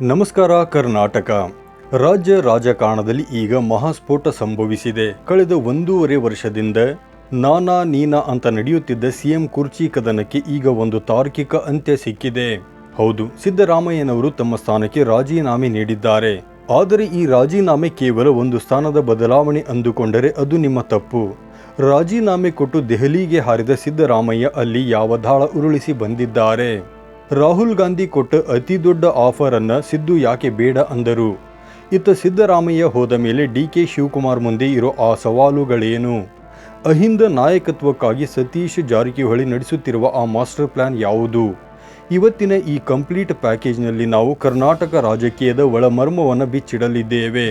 ನಮಸ್ಕಾರ ಕರ್ನಾಟಕ. ರಾಜ್ಯ ರಾಜಕಾರಣದಲ್ಲಿ ಈಗ ಮಹಾಸ್ಫೋಟ ಸಂಭವಿಸಿದೆ. ಕಳೆದ 1.5 ವರ್ಷದಿಂದ ನಾನಾ ನೀನಾ ಅಂತ ನಡೆಯುತ್ತಿದ್ದ ಸಿಎಂ ಕುರ್ಚಿ ಕದನಕ್ಕೆ ಈಗ ಒಂದು ತಾರ್ಕಿಕ ಅಂತ್ಯ ಸಿಕ್ಕಿದೆ. ಹೌದು, ಸಿದ್ದರಾಮಯ್ಯನವರು ತಮ್ಮ ಸ್ಥಾನಕ್ಕೆ ರಾಜೀನಾಮೆ ನೀಡಿದ್ದಾರೆ. ಆದರೆ ಈ ರಾಜೀನಾಮೆ ಕೇವಲ ಒಂದು ಸ್ಥಾನದ ಬದಲಾವಣೆ ಅಂದುಕೊಂಡರೆ ಅದು ನಿಮ್ಮ ತಪ್ಪು. ರಾಜೀನಾಮೆ ಕೊಟ್ಟು ದೆಹಲಿಗೆ ಹಾರಿದ ಸಿದ್ದರಾಮಯ್ಯ ಅಲ್ಲಿ ಯಾವ ದಾಳ ಉರುಳಿಸಿ ಬಂದಿದ್ದಾರೆ. ರಾಹುಲ್ ಗಾಂಧಿ ಕೊಟ್ಟ ಅತಿ ದೊಡ್ಡ ಆಫರ್ ಅನ್ನ ಸಿದ್ದು ಯಾಕೆ ಬೇಡ ಅಂದರು? ಇತ್ತ ಸಿದ್ದರಾಮಯ್ಯ ಹೋದ ಮೇಲೆ ಡಿ.ಕೆ. ಶಿವಕುಮಾರ್ ಮುಂದೆ ಇರೋ ಆ ಸವಾಲುಗಳೇನು? ಅಹಿಂದ ನಾಯಕತ್ವಕ್ಕಾಗಿ ಸತೀಶ್ ಜಾರಕಿಹೊಳಿ ನಡೆಸುತ್ತಿರುವ ಆ ಮಾಸ್ಟರ್ ಪ್ಲಾನ್ ಯಾವುದು? ಇವತ್ತಿನ ಈ ಕಂಪ್ಲೀಟ್ ಪ್ಯಾಕೇಜ್ನಲ್ಲಿ ನಾವು ಕರ್ನಾಟಕ ರಾಜಕೀಯದ ಒಳಮರ್ಮವನ್ನು ಬಿಚ್ಚಿಡಲಿದ್ದೇವೆ.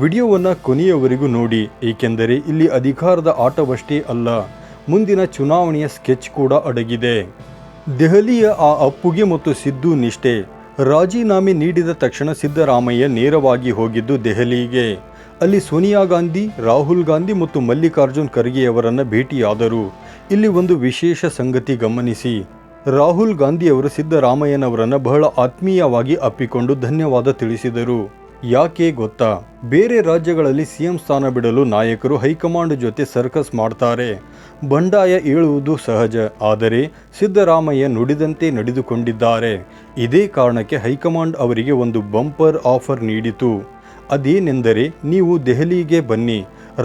ವಿಡಿಯೋವನ್ನು ಕೊನೆಯವರೆಗೂ ನೋಡಿ, ಏಕೆಂದರೆ ಇಲ್ಲಿ ಅಧಿಕಾರದ ಆಟವಷ್ಟೇ ಅಲ್ಲ, ಮುಂದಿನ ಚುನಾವಣೆಯ ಸ್ಕೆಚ್ ಕೂಡ ಅಡಗಿದೆ. ದೆಹಲಿಯ ಆ ಅಪ್ಪುಗೆ ಮತ್ತು ಸಿದ್ದು ನಿಷ್ಠೆ. ರಾಜೀನಾಮೆ ನೀಡಿದ ತಕ್ಷಣ ಸಿದ್ದರಾಮಯ್ಯ ನೇರವಾಗಿ ಹೋಗಿದ್ದು ದೆಹಲಿಗೆ. ಅಲ್ಲಿ ಸೋನಿಯಾ ಗಾಂಧಿ, ರಾಹುಲ್ ಗಾಂಧಿ ಮತ್ತು ಮಲ್ಲಿಕಾರ್ಜುನ್ ಖರ್ಗೆಯವರನ್ನು ಭೇಟಿಯಾದರು. ಇಲ್ಲಿ ಒಂದು ವಿಶೇಷ ಸಂಗತಿ ಗಮನಿಸಿ. ರಾಹುಲ್ ಗಾಂಧಿ ಅವರು ಸಿದ್ದರಾಮಯ್ಯನವರನ್ನು ಬಹಳ ಆತ್ಮೀಯವಾಗಿ ಅಪ್ಪಿಕೊಂಡು ಧನ್ಯವಾದ ತಿಳಿಸಿದರು. ಯಾಕೆ ಗೊತ್ತಾ? ಬೇರೆ ರಾಜ್ಯಗಳಲ್ಲಿ ಸಿಎಂ ಸ್ಥಾನ ಬಿಡಲು ನಾಯಕರು ಹೈಕಮಾಂಡ್ ಜೊತೆ ಸರ್ಕಸ್ ಮಾಡ್ತಾರೆ, ಬಂಡಾಯ ಏಳುವುದು ಸಹಜ. ಆದರೆ ಸಿದ್ದರಾಮಯ್ಯ ನುಡಿದಂತೆ ನಡೆದುಕೊಂಡಿದ್ದಾರೆ. ಇದೇ ಕಾರಣಕ್ಕೆ ಹೈಕಮಾಂಡ್ ಅವರಿಗೆ ಒಂದು ಬಂಪರ್ ಆಫರ್ ನೀಡಿತು. ಅದೇನೆಂದರೆ, ನೀವು ದೆಹಲಿಗೆ ಬನ್ನಿ,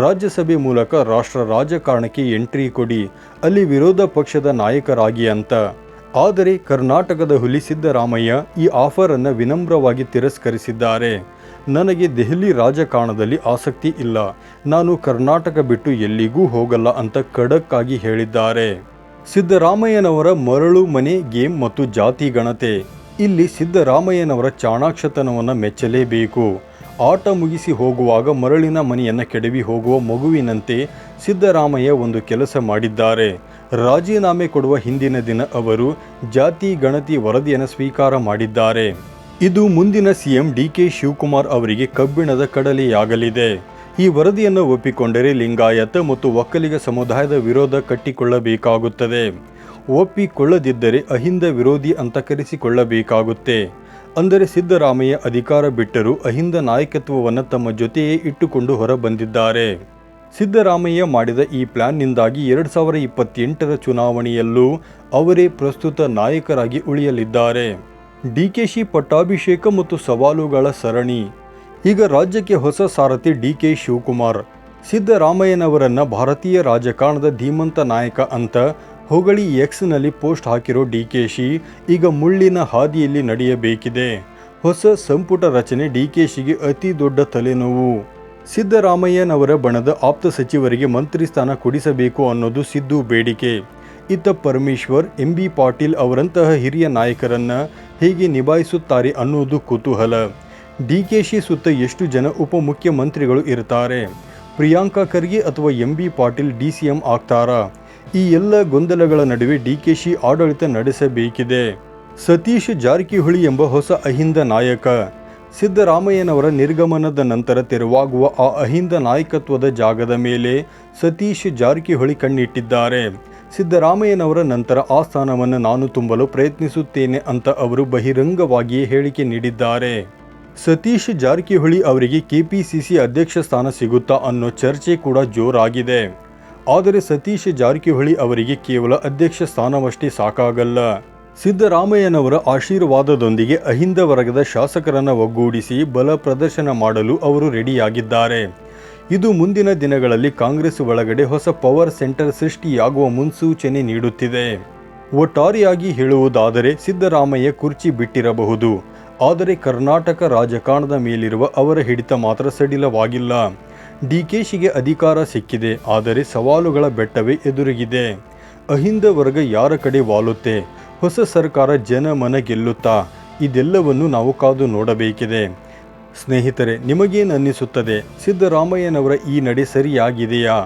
ರಾಜ್ಯಸಭೆ ಮೂಲಕ ರಾಷ್ಟ್ರ ರಾಜಕಾರಣಕ್ಕೆ ಎಂಟ್ರಿ ಕೊಡಿ, ಅಲ್ಲಿ ವಿರೋಧ ಪಕ್ಷದ ನಾಯಕರಾಗಿ ಅಂತ. ಆದರೆ ಕರ್ನಾಟಕದ ಹುಲಿ ಸಿದ್ದರಾಮಯ್ಯ ಈ ಆಫರ್ ಅನ್ನು ವಿನಮ್ರವಾಗಿ ತಿರಸ್ಕರಿಸಿದ್ದಾರೆ. ನನಗೆ ದೆಹಲಿ ರಾಜಕಾರಣದಲ್ಲಿ ಆಸಕ್ತಿ ಇಲ್ಲ, ನಾನು ಕರ್ನಾಟಕ ಬಿಟ್ಟು ಎಲ್ಲಿಗೂ ಹೋಗಲ್ಲ ಅಂತ ಖಡಕ್ ಆಗಿ ಹೇಳಿದ್ದಾರೆ. ಸಿದ್ದರಾಮಯ್ಯನವರ ಮರಳು ಮನೆ ಗೇಮ್ ಮತ್ತು ಜಾತಿ ಗಣತೆ. ಇಲ್ಲಿ ಸಿದ್ದರಾಮಯ್ಯನವರ ಚಾಣಾಕ್ಷತನವನ್ನು ಮೆಚ್ಚಲೇಬೇಕು. ಆಟ ಮುಗಿಸಿ ಹೋಗುವಾಗ ಮರಳಿನ ಮನೆಯನ್ನು ಕೆಡವಿ ಹೋಗುವ ಮಗುವಿನಂತೆ ಸಿದ್ದರಾಮಯ್ಯ ಒಂದು ಕೆಲಸ ಮಾಡಿದ್ದಾರೆ. ರಾಜೀನಾಮೆ ಕೊಡುವ ಹಿಂದಿನ ದಿನ ಅವರು ಜಾತಿ ಗಣತಿ ವರದಿಯನ್ನು ಸ್ವೀಕಾರ ಮಾಡಿದ್ದಾರೆ. ಇದು ಮುಂದಿನ ಸಿಎಂ ಡಿ.ಕೆ. ಶಿವಕುಮಾರ್ ಅವರಿಗೆ ಕಬ್ಬಿಣದ ಕಡಲೆಯಾಗಲಿದೆ. ಈ ವರದಿಯನ್ನು ಒಪ್ಪಿಕೊಂಡರೆ ಲಿಂಗಾಯತ ಮತ್ತು ಒಕ್ಕಲಿಗ ಸಮುದಾಯದ ವಿರೋಧ ಕಟ್ಟಿಕೊಳ್ಳಬೇಕಾಗುತ್ತದೆ. ಒಪ್ಪಿಕೊಳ್ಳದಿದ್ದರೆ ಅಹಿಂದ ವಿರೋಧಿ ಅಂತ ಕರೆಸಿಕೊಳ್ಳಬೇಕಾಗುತ್ತೆ. ಅಂದರೆ ಸಿದ್ದರಾಮಯ್ಯ ಅಧಿಕಾರ ಬಿಟ್ಟರೂ ಅಹಿಂದ ನಾಯಕತ್ವವನ್ನು ತಮ್ಮ ಜೊತೆಯೇ ಇಟ್ಟುಕೊಂಡು ಹೊರಬಂದಿದ್ದಾರೆ. ಸಿದ್ದರಾಮಯ್ಯ ಮಾಡಿದ ಈ ಪ್ಲಾನ್ನಿಂದಾಗಿ 2028ರ ಚುನಾವಣೆಯಲ್ಲೂ ಅವರೇ ಪ್ರಸ್ತುತ ನಾಯಕರಾಗಿ ಉಳಿಯಲಿದ್ದಾರೆ. ಡಿಕೆಶಿ ಪಟ್ಟಾಭಿಷೇಕ ಮತ್ತು ಸವಾಲುಗಳ ಸರಣಿ. ಈಗ ರಾಜ್ಯಕ್ಕೆ ಹೊಸ ಸಾರಥಿ ಡಿ.ಕೆ. ಶಿವಕುಮಾರ್. ಸಿದ್ದರಾಮಯ್ಯನವರನ್ನ ಭಾರತೀಯ ರಾಜಕಾರಣದ ಧೀಮಂತ ನಾಯಕ ಅಂತ ಹೊಗಳಿ ಎಕ್ಸ್ನಲ್ಲಿ ಪೋಸ್ಟ್ ಹಾಕಿರೋ ಡಿಕೆಶಿ ಈಗ ಮುಳ್ಳಿನ ಹಾದಿಯಲ್ಲಿ ನಡೆಯಬೇಕಿದೆ. ಹೊಸ ಸಂಪುಟ ರಚನೆ ಡಿಕೆಶಿಗೆ ಅತಿ ದೊಡ್ಡ ತಲೆನೋವು. ಸಿದ್ದರಾಮಯ್ಯನವರ ಬಣದ ಆಪ್ತ ಸಚಿವರಿಗೆ ಮಂತ್ರಿ ಸ್ಥಾನ ಕೊಡಿಸಬೇಕು ಅನ್ನೋದು ಸಿದ್ದು ಬೇಡಿಕೆ. ಇತ್ತ ಪರಮೇಶ್ವರ್, ಎಂ.ಬಿ. ಪಾಟೀಲ್ ಅವರಂತಹ ಹಿರಿಯ ನಾಯಕರನ್ನ ಹೇಗೆ ನಿಭಾಯಿಸುತ್ತಾರೆ ಅನ್ನೋದು ಕುತೂಹಲ. ಡಿಕೆಶಿ ಸುತ್ತ ಎಷ್ಟು ಜನ ಉಪಮುಖ್ಯಮಂತ್ರಿಗಳು ಇರ್ತಾರೆ? ಪ್ರಿಯಾಂಕಾ ಖರ್ಗೆ ಅಥವಾ ಎಂ.ಬಿ. ಪಾಟೀಲ್ ಡಿ.ಸಿ.ಎಂ ಆಗ್ತಾರಾ? ಈ ಎಲ್ಲ ಗೊಂದಲಗಳ ನಡುವೆ ಡಿಕೆಶಿ ಆಡಳಿತ ನಡೆಸಬೇಕಿದೆ. ಸತೀಶ್ ಜಾರಕಿಹೊಳಿ ಎಂಬ ಹೊಸ ಅಹಿಂದ ನಾಯಕ. ಸಿದ್ದರಾಮಯ್ಯನವರ ನಿರ್ಗಮನದ ನಂತರ ತೆರವಾಗುವ ಆ ಅಹಿಂದ ನಾಯಕತ್ವದ ಜಾಗದ ಮೇಲೆ ಸತೀಶ್ ಜಾರಕಿಹೊಳಿ ಕಣ್ಣಿಟ್ಟಿದ್ದಾರೆ. ಸಿದ್ದರಾಮಯ್ಯನವರ ನಂತರ ಆ ಸ್ಥಾನವನ್ನು ನಾನು ತುಂಬಲು ಪ್ರಯತ್ನಿಸುತ್ತೇನೆ ಅಂತ ಅವರು ಬಹಿರಂಗವಾಗಿಯೇ ಹೇಳಿಕೆ ನೀಡಿದ್ದಾರೆ. ಸತೀಶ್ ಜಾರಕಿಹೊಳಿ ಅವರಿಗೆ ಕೆಪಿಸಿಸಿ ಅಧ್ಯಕ್ಷ ಸ್ಥಾನ ಸಿಗುತ್ತಾ ಅನ್ನೋ ಚರ್ಚೆ ಕೂಡ ಜೋರಾಗಿದೆ. ಆದರೆ ಸತೀಶ್ ಜಾರಕಿಹೊಳಿ ಅವರಿಗೆ ಕೇವಲ ಅಧ್ಯಕ್ಷ ಸ್ಥಾನವಷ್ಟೇ ಸಾಕಾಗಲ್ಲ. ಸಿದ್ದರಾಮಯ್ಯನವರ ಆಶೀರ್ವಾದದೊಂದಿಗೆ ಅಹಿಂದ ವರ್ಗದ ಶಾಸಕರನ್ನು ಒಗ್ಗೂಡಿಸಿ ಬಲ ಪ್ರದರ್ಶನ ಮಾಡಲು ಅವರು ರೆಡಿಯಾಗಿದ್ದಾರೆ. ಇದು ಮುಂದಿನ ದಿನಗಳಲ್ಲಿ ಕಾಂಗ್ರೆಸ್ ಒಳಗಡೆ ಹೊಸ ಪವರ್ ಸೆಂಟರ್ ಸೃಷ್ಟಿಯಾಗುವ ಮುನ್ಸೂಚನೆ ನೀಡುತ್ತಿದೆ. ಒಟ್ಟಾರೆಯಾಗಿ ಹೇಳುವುದಾದರೆ ಸಿದ್ದರಾಮಯ್ಯ ಕುರ್ಚಿ ಬಿಟ್ಟಿರಬಹುದು, ಆದರೆ ಕರ್ನಾಟಕ ರಾಜಕಾರಣದ ಮೇಲಿರುವ ಅವರ ಹಿಡಿತ ಮಾತ್ರ ಸಡಿಲವಾಗಿಲ್ಲ. ಡಿಕೆಶಿಗೆ ಅಧಿಕಾರ ಸಿಕ್ಕಿದೆ, ಆದರೆ ಸವಾಲುಗಳ ಬೆಟ್ಟವೇ ಎದುರಿಗಿದೆ. ಅಹಿಂದ ವರ್ಗ ಯಾರ ಕಡೆ ವಾಲುತ್ತೆ? ಹೊಸ ಸರ್ಕಾರ ಜನಮನ ಗೆಲ್ಲುತ್ತಾ? ಇದೆಲ್ಲವನ್ನು ನಾವು ಕಾದು ನೋಡಬೇಕಿದೆ. ಸ್ನೇಹಿತರೆ, ನಿಮಗೇನನ್ನಿಸುತ್ತದೆ? ಸಿದ್ದರಾಮಯ್ಯನವರ ಈ ನಡೆ ಸರಿಯಾಗಿದೆಯಾ?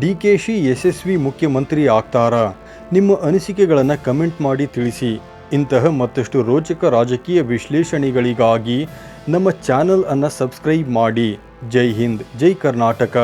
ಡಿಕೆಶಿ ಯಶಸ್ವಿ ಮುಖ್ಯಮಂತ್ರಿ ಆಗ್ತಾರಾ? ನಿಮ್ಮ ಅನಿಸಿಕೆಗಳನ್ನು ಕಮೆಂಟ್ ಮಾಡಿ ತಿಳಿಸಿ. ಇಂತಹ ಮತ್ತಷ್ಟು ರೋಚಕ ರಾಜಕೀಯ ವಿಶ್ಲೇಷಣೆಗಳಿಗಾಗಿ ನಮ್ಮ ಚಾನಲ್ ಅನ್ನು ಸಬ್ಸ್ಕ್ರೈಬ್ ಮಾಡಿ. ಜೈ ಹಿಂದ್, ಜೈ ಕರ್ನಾಟಕ.